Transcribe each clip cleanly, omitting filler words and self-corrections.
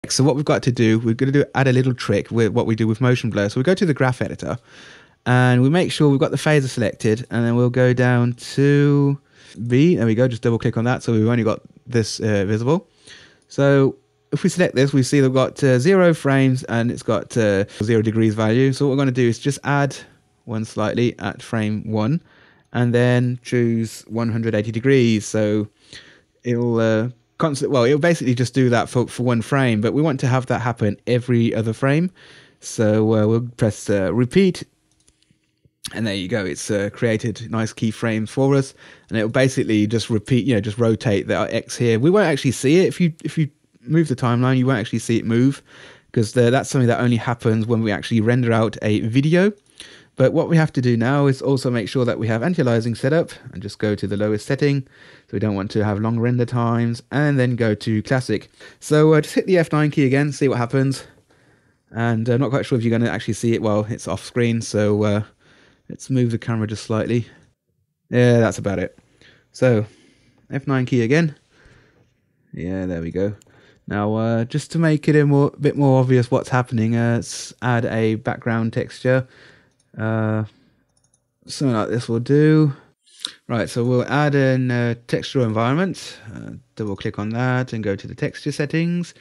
So what we've got to do, we're going to add a little trick with what we do with motion blur. So we go to the graph editor and we make sure we've got the phaser selected, and then we'll go down to V. There we go. Just double click on that. So we've only got this visible. So if we select this, we see they've got 0 frames and it's got 0 degrees value. So what we're going to do is just add one slightly at frame 1 and then choose 180 degrees. So it'll it'll basically just do that for one frame, but we want to have that happen every other frame. So we'll press repeat, and there you go. It's created nice keyframes for us, and it'll basically just repeat, just rotate the X here. We won't actually see it if you move the timeline. You won't actually see it move, because that's something that only happens when we actually render out a video. But what we have to do now is also make sure that we have anti-aliasing set up, and just go to the lowest setting. So we don't want to have long render times, and then go to classic. So just hit the F9 key again, see what happens. And I'm not quite sure if you're going to actually see it while it's off screen. So let's move the camera just slightly. Yeah, that's about it. So F9 key again. Yeah, there we go. Now just to make it a bit more obvious what's happening, let's add a background texture. Something like this will do. Right, so we'll add in textural environment. Double click on that and go to the texture settings.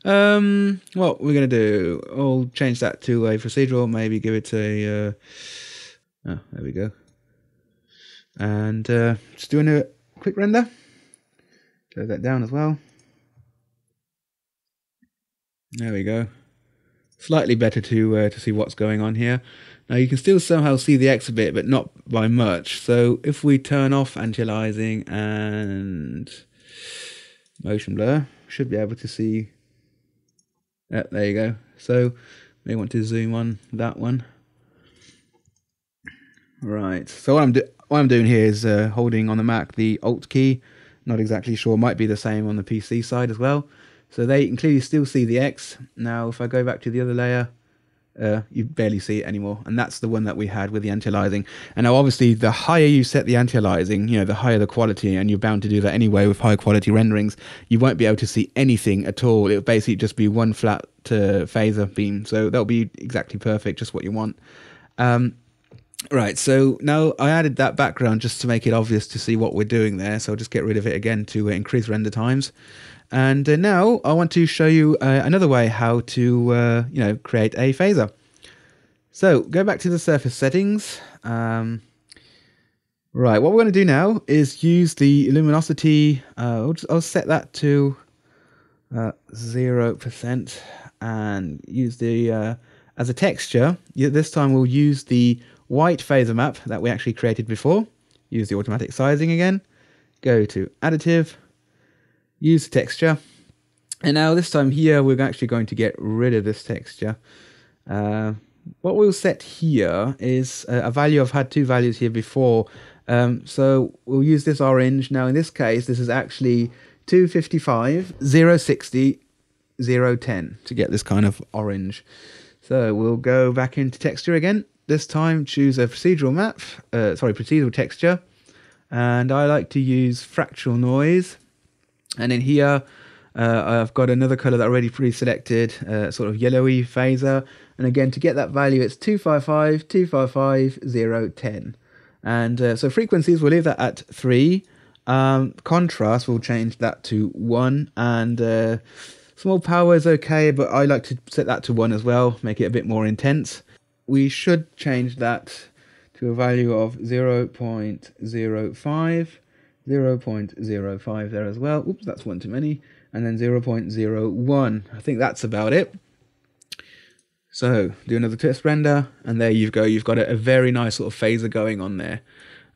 What we're going to do, I'll change that to a procedural, maybe give it a there we go. And just doing a quick render. Close that down as well. There we go. Slightly better to see what's going on here. Now you can still somehow see the X a bit, but not by much. So if we turn off anti-aliasing and motion blur, should be able to see. There you go. So may want to zoom on that one. Right. So what I'm doing here is holding on the Mac the Alt key. Not exactly sure. Might be the same on the PC side as well. So there you can clearly still see the X. Now if I go back to the other layer, you barely see it anymore, and that's the one that we had with the anti-aliasing. And now obviously the higher you set the anti-aliasing, the higher the quality, and you're bound to do that anyway with high quality renderings, you won't be able to see anything at all. It'll basically just be one flat phaser beam, so that'll be exactly perfect, just what you want. Right, so now I added that background just to make it obvious to see what we're doing there, so I'll just get rid of it again to increase render times. And now I want to show you another way how to create a phaser. So go back to the surface settings. Right, what we're going to do now is use the luminosity. I'll set that to 0% and use the as a texture. This time we'll use the white phaser map that we actually created before. Use the automatic sizing again. Go to additive. Use the texture, and now this time here we're actually going to get rid of this texture. What we'll set here is a value. I've had two values here before, so we'll use this orange. Now in this case this is actually 255, 060, 010 to get this kind of orange. So we'll go back into texture again. This time choose a procedural map, procedural texture, and I like to use Fractal Noise. And in here, I've got another color that I already pre-selected, sort of yellowy phaser. And again, to get that value, it's 255, 255, 010. And so frequencies, we'll leave that at 3. Contrast, we'll change that to 1. And small power is okay, but I like to set that to 1 as well, make it a bit more intense. We should change that to a value of 0.05. 0.05 there as well. Oops, that's one too many. And then 0.01. I think that's about it. So do another test render, and there you go. You've got a very nice sort of phaser going on there.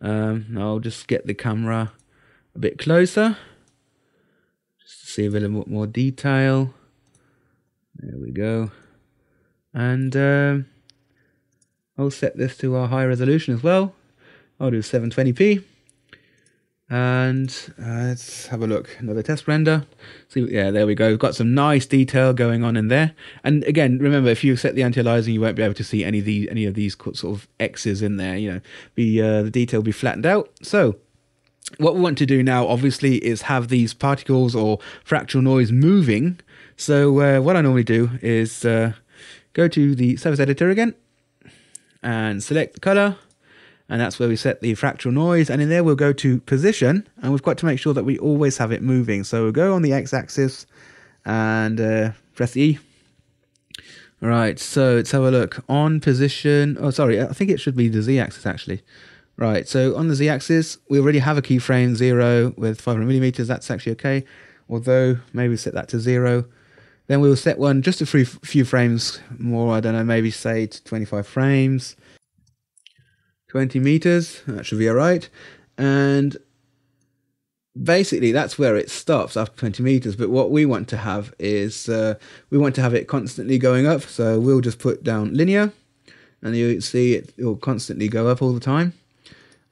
I'll just get the camera a bit closer, just to see a bit more detail. There we go. And I'll set this to our high resolution as well. I'll do 720p. And let's have a look. Another test render. See, yeah, there we go. We've got some nice detail going on in there. And again, remember, if you set the anti-aliasing, you won't be able to see any of these sort of X's in there. The detail will be flattened out. So What we want to do now, obviously, is have these particles or fractal noise moving. So what I normally do is go to the surface editor again and select the color. And that's where we set the fractal noise. And in there, we'll go to position. And we've got to make sure that we always have it moving. So we'll go on the x-axis and press E. All right, so let's have a look. On position, oh, sorry, I think it should be the z-axis, actually. Right, so on the z-axis, we already have a keyframe 0 with 500 millimeters. That's actually okay. Although, maybe set that to 0. Then we'll set one just a few frames more. I don't know, maybe say to 25 frames. 20 meters, that should be all right. And basically, that's where it stops after 20 meters. But what we want to have is, we want to have it constantly going up. So we'll just put down linear. And you see it will constantly go up all the time.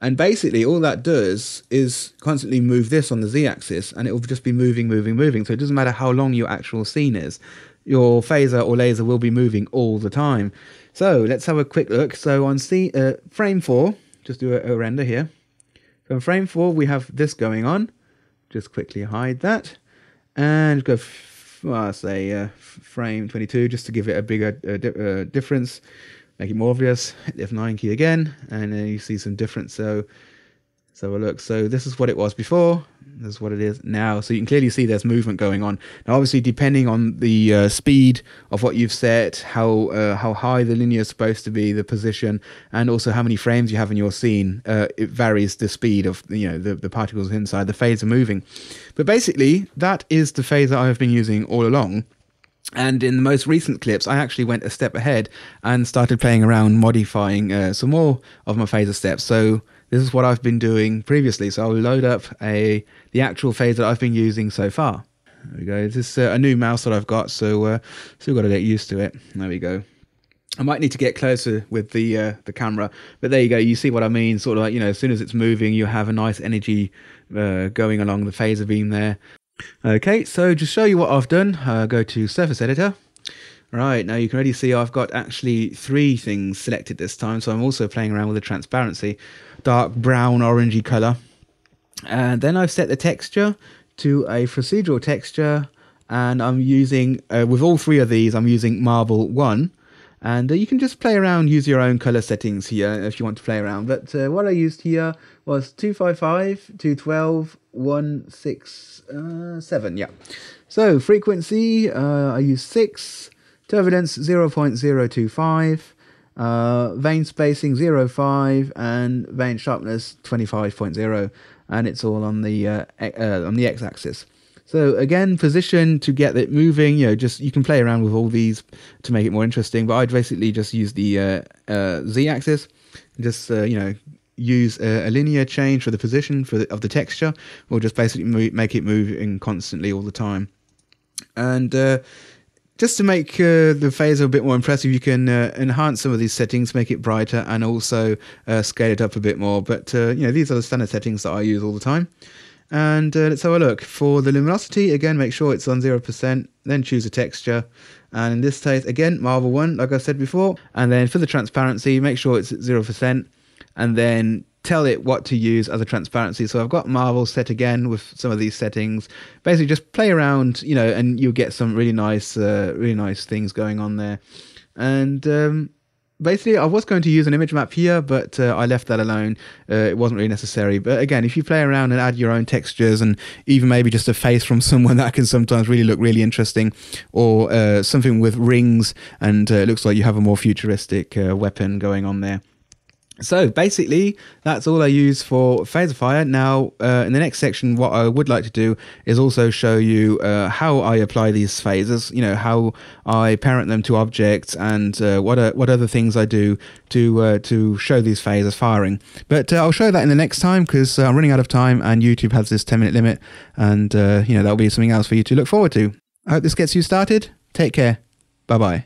And basically, all that does is constantly move this on the z-axis, and it will just be moving, moving, moving. So it doesn't matter how long your actual scene is. Your phaser or laser will be moving all the time. So let's have a quick look. So on frame 4, just do a render here. So in frame 4, we have this going on. Just quickly hide that. And go, frame 22, just to give it a bigger difference. Make it more obvious. Hit the F9 key again, and then you see some difference. So let's have a look. So this is what it was before. This is what it is now. So you can clearly see there's movement going on. Now, obviously, depending on the speed of what you've set, how high the linear is supposed to be, the position, and also how many frames you have in your scene, it varies the speed of the particles inside the phaser moving. But basically, that is the phaser I've been using all along. And in the most recent clips, I actually went a step ahead and started playing around, modifying some more of my phaser steps. So this is what I've been doing previously. So I'll load up the actual phaser that I've been using so far. There we go. This is a new mouse that I've got, so still got to get used to it. There we go. I might need to get closer with the camera, but there you go. You see what I mean? Sort of like, as soon as it's moving, you have a nice energy going along the phaser beam there. Okay, so to show you what I've done, go to Surface Editor. Right, now you can already see I've got actually 3 things selected this time, so I'm also playing around with the transparency, dark brown orangey colour. And then I've set the texture to a procedural texture, and I'm using, with all 3 of these, I'm using Marble 1. And you can just play around, use your own color settings here if you want to play around. But what I used here was 255, 212, 167, yeah. So frequency, I used 6, turbulence 0.025, vein spacing 0.5, and vein sharpness 25.0, and it's all on the x-axis. So again, position to get it moving, you can play around with all these to make it more interesting, but I'd basically just use the z-axis, just, use a linear change for the position of the texture, or just basically make it moving constantly all the time. And just to make the phaser a bit more impressive, you can enhance some of these settings, make it brighter, and also scale it up a bit more. But, these are the standard settings that I use all the time. And let's have a look. For the luminosity, again, make sure it's on 0%, then choose a texture. And in this case, again, Marble 1, like I said before. And then for the transparency, make sure it's at 0%, and then tell it what to use as a transparency. So I've got Marble set again with some of these settings. Basically, just play around, and you'll get some really nice things going on there. And basically, I was going to use an image map here, but I left that alone. It wasn't really necessary. But again, if you play around and add your own textures, and even maybe just a face from someone, that can sometimes really look really interesting, or something with rings, and it looks like you have a more futuristic weapon going on there. So basically, that's all I use for phaser fire. Now, in the next section, what I would like to do is also show you how I apply these phasers, how I parent them to objects, and what other things I do to show these phasers firing. But I'll show that in the next time, because I'm running out of time, and YouTube has this 10-minute limit, and that'll be something else for you to look forward to. I hope this gets you started. Take care. Bye-bye.